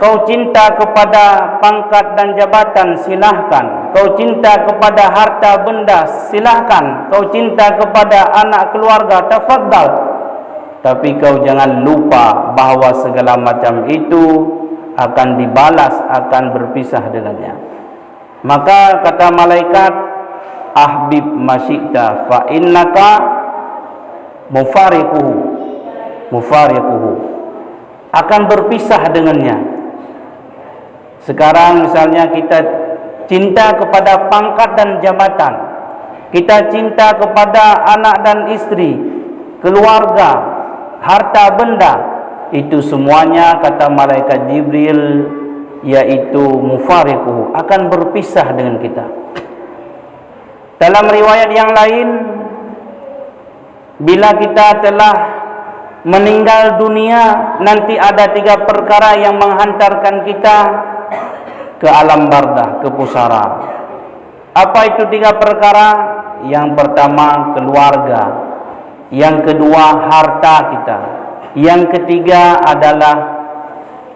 Kau cinta kepada pangkat dan jabatan, silahkan. Kau cinta kepada harta benda, silahkan. Kau cinta kepada anak keluarga, tafadhal. Tapi kau jangan lupa bahawa segala macam itu akan dibalas, akan berpisah dengannya. Maka kata malaikat, ahbib masyikta fa innaka mufariquhu, akan berpisah dengannya. Sekarang misalnya kita cinta kepada pangkat dan jabatan, kita cinta kepada anak dan istri, keluarga, harta benda, itu semuanya kata malaikat Jibril, yaitu mufariquhu, akan berpisah dengan kita. Dalam riwayat yang lain, bila kita telah meninggal dunia, nanti ada 3 perkara yang menghantarkan kita ke alam barzakh, ke pusara. Apa itu 3 perkara? Yang pertama keluarga, yang kedua harta kita, yang ketiga adalah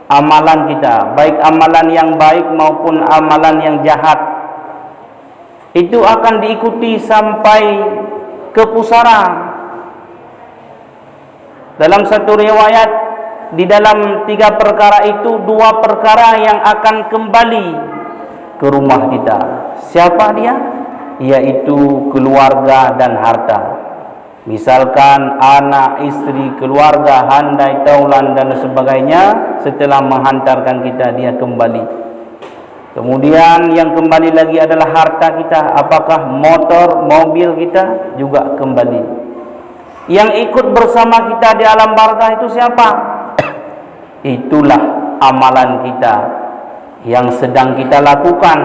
amalan kita, baik amalan yang baik maupun amalan yang jahat. Itu akan diikuti sampai ke pusara. Dalam satu riwayat, di dalam 3 perkara itu 2 perkara yang akan kembali ke rumah kita. Siapa dia? Yaitu keluarga dan harta. Misalkan anak, istri, keluarga, handai, taulan dan sebagainya, setelah menghantarkan kita, dia kembali. Kemudian yang kembali lagi adalah harta kita. Apakah motor, mobil kita juga kembali. Yang ikut bersama kita di alam barzakh itu siapa? Itulah amalan kita yang sedang kita lakukan,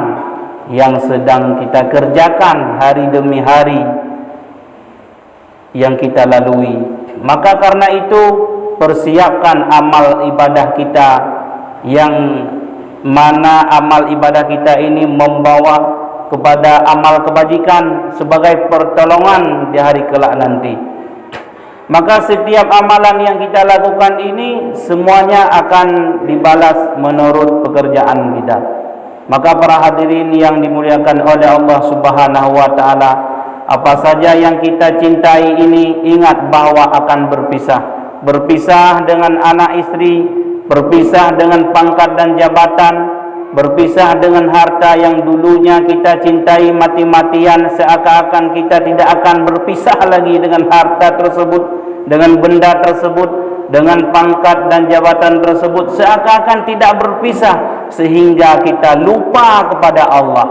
yang sedang kita kerjakan hari demi hari, yang kita lalui. Maka karena itu, persiapkan amal ibadah kita, yang mana amal ibadah kita ini membawa kepada amal kebajikan sebagai pertolongan di hari kelak nanti. Maka setiap amalan yang kita lakukan ini semuanya akan dibalas menurut pekerjaan kita. Maka para hadirin yang dimuliakan oleh Allah Subhanahu wa taala, apa saja yang kita cintai ini, ingat bahwa akan berpisah. Berpisah dengan anak istri, berpisah dengan pangkat dan jabatan, berpisah dengan harta yang dulunya kita cintai mati-matian, seakan-akan kita tidak akan berpisah lagi dengan harta tersebut, dengan benda tersebut, dengan pangkat dan jabatan tersebut, seakan-akan tidak berpisah, sehingga kita lupa kepada Allah.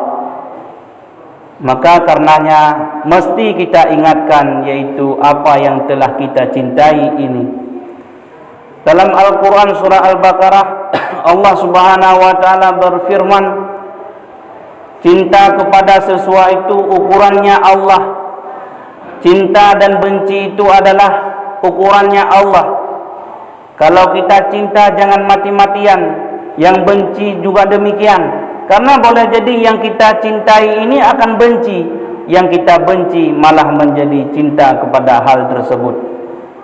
Maka karenanya mesti kita ingatkan, yaitu apa yang telah kita cintai ini. Dalam Al-Quran surah Al-Baqarah, Allah Subhanahu wa ta'ala berfirman, cinta kepada sesuatu ukurannya Allah. Cinta dan benci itu adalah ukurannya Allah. Kalau kita cinta jangan mati-matian, yang benci juga demikian. Karena boleh jadi yang kita cintai ini akan benci, yang kita benci malah menjadi cinta kepada hal tersebut.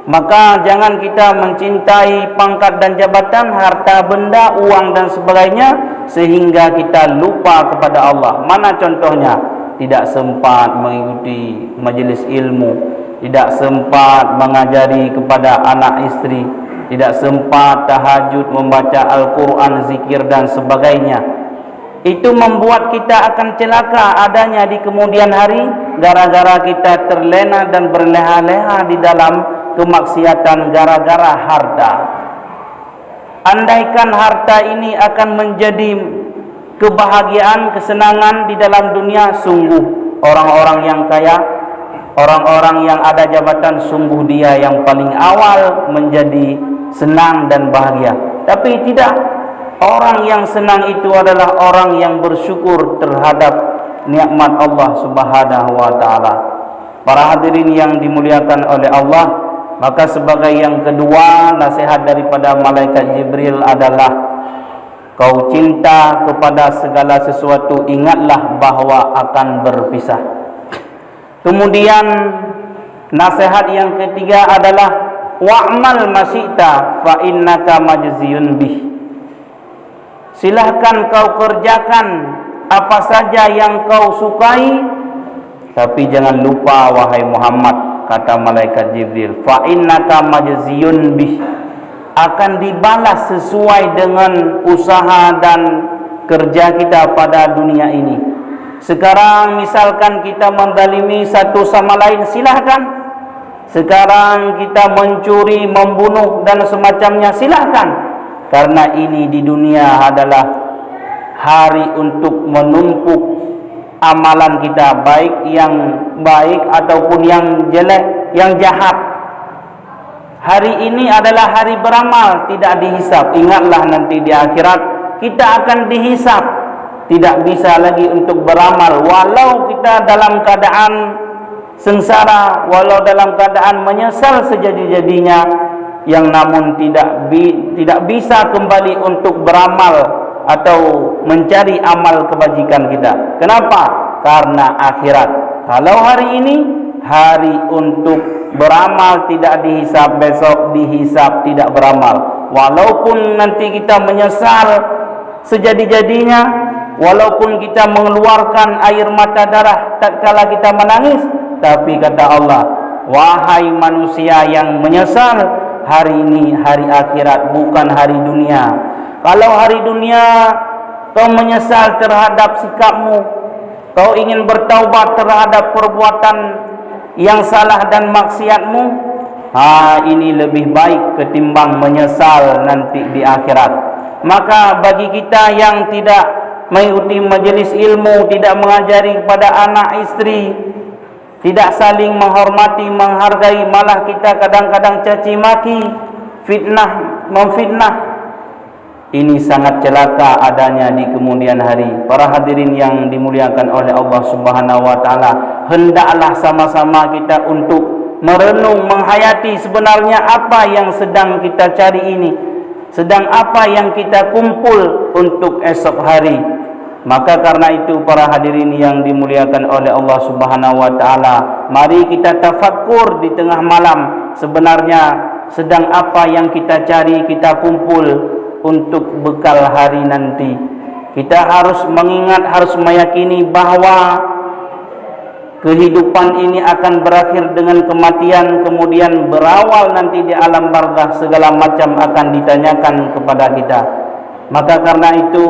Maka jangan kita mencintai pangkat dan jabatan, harta benda, uang dan sebagainya, sehingga kita lupa kepada Allah. Mana contohnya? Tidak sempat mengikuti majelis ilmu, tidak sempat mengajari kepada anak istri, tidak sempat tahajud, membaca Al-Quran, zikir dan sebagainya. Itu membuat kita akan celaka adanya di kemudian hari, gara-gara kita terlena dan berleha-leha di dalam kemaksiatan gara-gara harta. Andaikan harta ini akan menjadi kebahagiaan, kesenangan di dalam dunia, sungguh orang-orang yang kaya, orang-orang yang ada jabatan, sungguh dia yang paling awal menjadi senang dan bahagia. Tapi tidak, orang yang senang itu adalah orang yang bersyukur terhadap nikmat Allah Subhanahu wa taala. Para hadirin yang dimuliakan oleh Allah, maka sebagai yang kedua, nasihat daripada malaikat Jibril adalah, kau cinta kepada segala sesuatu, ingatlah bahwa akan berpisah. Kemudian nasihat yang ketiga adalah, wa'mal masyita fa innaka majziyun bih. silahkan kau kerjakan apa saja yang kau sukai, tapi jangan lupa wahai Muhammad, kata malaikat Jibril, fa innaka majziyun bih, akan dibalas sesuai dengan usaha dan kerja kita pada dunia ini. Sekarang misalkan kita menzalimi satu sama lain, silahkan. Sekarang kita mencuri, membunuh dan semacamnya, silahkan. Karena ini di dunia adalah hari untuk menumpuk amalan kita, baik yang baik ataupun yang jelek, yang jahat. Hari ini adalah hari beramal, tidak dihisap. Ingatlah nanti di akhirat kita akan dihisap. Tidak bisa lagi untuk beramal, walau kita dalam keadaan sengsara, walau dalam keadaan menyesal sejadi-jadinya, yang namun tidak bisa kembali untuk beramal atau mencari amal kebajikan kita. Kenapa? Karena akhirat. Kalau hari ini hari untuk beramal tidak dihisap, besok dihisap tidak beramal. Walaupun nanti kita menyesal sejadi-jadinya, walaupun kita mengeluarkan air mata darah tatkala kita menangis, tapi kata Allah, wahai manusia yang menyesal, hari ini hari akhirat, bukan hari dunia. Kalau hari dunia kau menyesal terhadap sikapmu, kau ingin bertaubat terhadap perbuatan yang salah dan maksiatmu, ini lebih baik ketimbang menyesal nanti di akhirat. Maka bagi kita yang tidak mengikuti majelis ilmu, tidak mengajari kepada anak istri, tidak saling menghormati, menghargai, malah kita kadang-kadang caci maki, fitnah, memfitnah, ini sangat celaka adanya di kemudian hari. Para hadirin yang dimuliakan oleh Allah Subhanahu wa taala, hendaklah sama-sama kita untuk merenung, menghayati sebenarnya apa yang sedang kita cari ini, sedang apa yang kita kumpul untuk esok hari. Maka karena itu para hadirin yang dimuliakan oleh Allah Subhanahu wa taala, mari kita tafakkur di tengah malam, sebenarnya sedang apa yang kita cari, kita kumpul untuk bekal hari nanti. Kita harus mengingat, harus meyakini bahwa kehidupan ini akan berakhir dengan kematian, kemudian berawal nanti di alam barzakh, segala macam akan ditanyakan kepada kita. Maka karena itu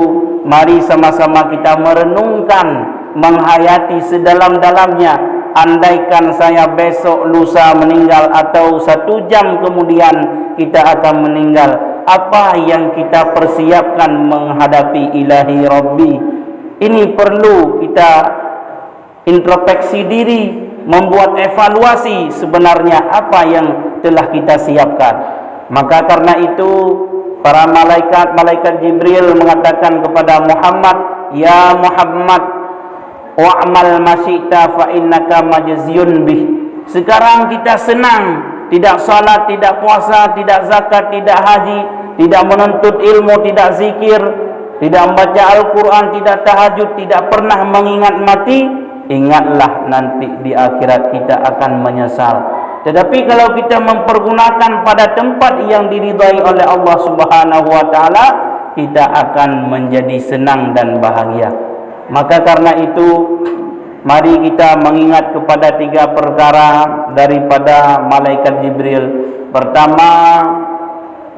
mari sama-sama kita merenungkan, menghayati sedalam-dalamnya. Andaikan saya besok lusa meninggal atau 1 jam kemudian kita akan meninggal, apa yang kita persiapkan menghadapi ilahi Rabbi? Ini perlu kita introspeksi diri, membuat evaluasi sebenarnya apa yang telah kita siapkan. Maka karena itu para malaikat Jibril mengatakan kepada Muhammad, ya Muhammad, wa'mal masyita fa innaka majziyun bih. Sekarang kita senang, tidak salat, tidak puasa, tidak zakat, tidak haji, tidak menuntut ilmu, tidak zikir, tidak membaca Al-Quran, tidak tahajud, tidak pernah mengingat mati. Ingatlah nanti di akhirat kita akan menyesal. Tetapi kalau kita mempergunakan pada tempat yang diridhai oleh Allah Subhanahu wa taala, kita akan menjadi senang dan bahagia. Maka karena itu mari kita mengingat kepada 3 perkara daripada malaikat Jibril. Pertama,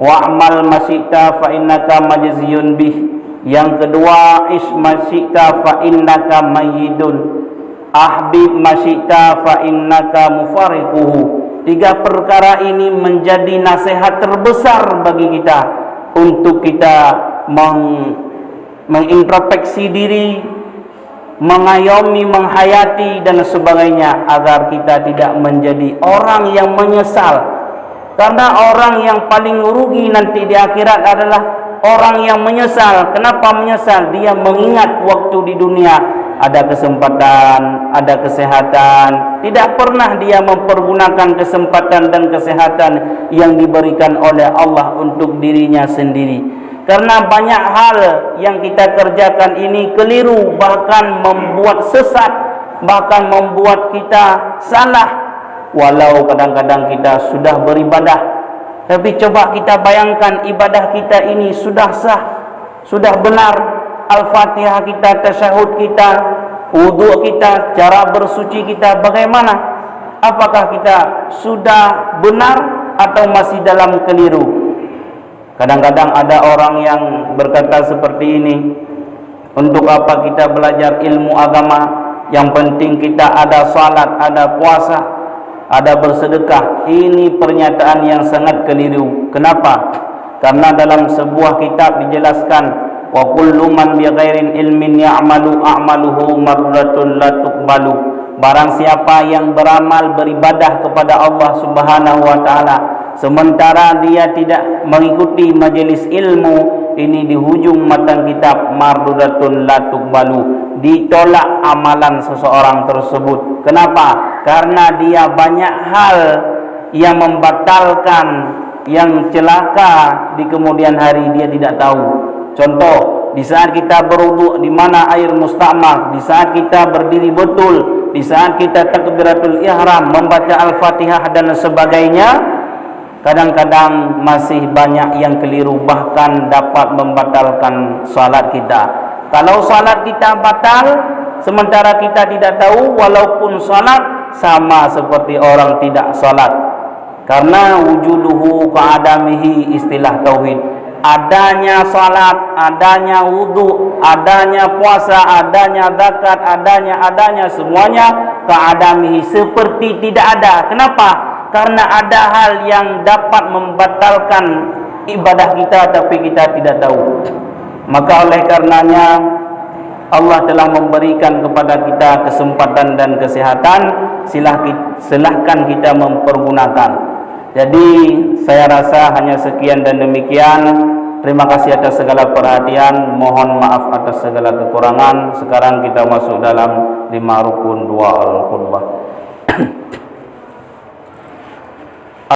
wa'mal masyita fa innaka majziyun bih. Yang kedua, ish masyita fa innaka mayyidun. Ahbib masyita fa innaka mufariquhu. 3 perkara ini menjadi nasihat terbesar bagi kita untuk kita mengintrospeksi diri, mengayomi, menghayati dan sebagainya, agar kita tidak menjadi orang yang menyesal. Karena orang yang paling rugi nanti di akhirat adalah orang yang menyesal. Kenapa menyesal? Dia mengingat waktu di dunia ada kesempatan, ada kesehatan, tidak pernah dia mempergunakan kesempatan dan kesehatan yang diberikan oleh Allah untuk dirinya sendiri. Karena banyak hal yang kita kerjakan ini keliru, bahkan membuat sesat, bahkan membuat kita salah. Walau kadang-kadang kita sudah beribadah, tapi coba kita bayangkan ibadah kita ini sudah sah, Sudah benar Al-Fatihah kita, tasyahud kita, wudu kita, cara bersuci kita bagaimana? Apakah kita sudah benar atau masih dalam keliru? Kadang-kadang ada orang yang berkata seperti ini, untuk apa kita belajar ilmu agama? Yang penting kita ada salat, ada puasa, ada bersedekah. Ini pernyataan yang sangat keliru. Kenapa? Karena dalam sebuah kitab dijelaskan, wa kullu man bighairin ilmin ya'malu a'maluhu marratun la tuqbalu. Barang siapa yang beramal beribadah kepada Allah Subhanahu wa taala sementara dia tidak mengikuti majelis ilmu, ini di hujung matan kitab mardudatun la tuqbalu, ditolak amalan seseorang tersebut. Kenapa? Karena dia banyak hal yang membatalkan, yang celaka di kemudian hari dia tidak tahu. Contoh, di saat kita berwudu di mana air mustakmal, di saat kita berdiri betul, di saat kita takbiratul ihram, membaca Al-Fatihah dan sebagainya, kadang-kadang masih banyak yang keliru, bahkan dapat membatalkan salat kita. Kalau salat kita batal sementara kita tidak tahu, walaupun salat sama seperti orang tidak salat. Karena wujuduhu ka'adamihi, istilah tauhid. Adanya salat, adanya wudu, adanya puasa, adanya zakat, adanya semuanya ka'adamihi, seperti tidak ada. Kenapa? Karena ada hal yang dapat membatalkan ibadah kita tapi kita tidak tahu. Maka oleh karenanya Allah telah memberikan kepada kita kesempatan dan kesehatan, silahkan kita mempergunakan. Jadi saya rasa hanya sekian dan demikian. Terima kasih atas segala perhatian, mohon maaf atas segala kekurangan. Sekarang kita masuk dalam 5 rukun doa al-khutbah.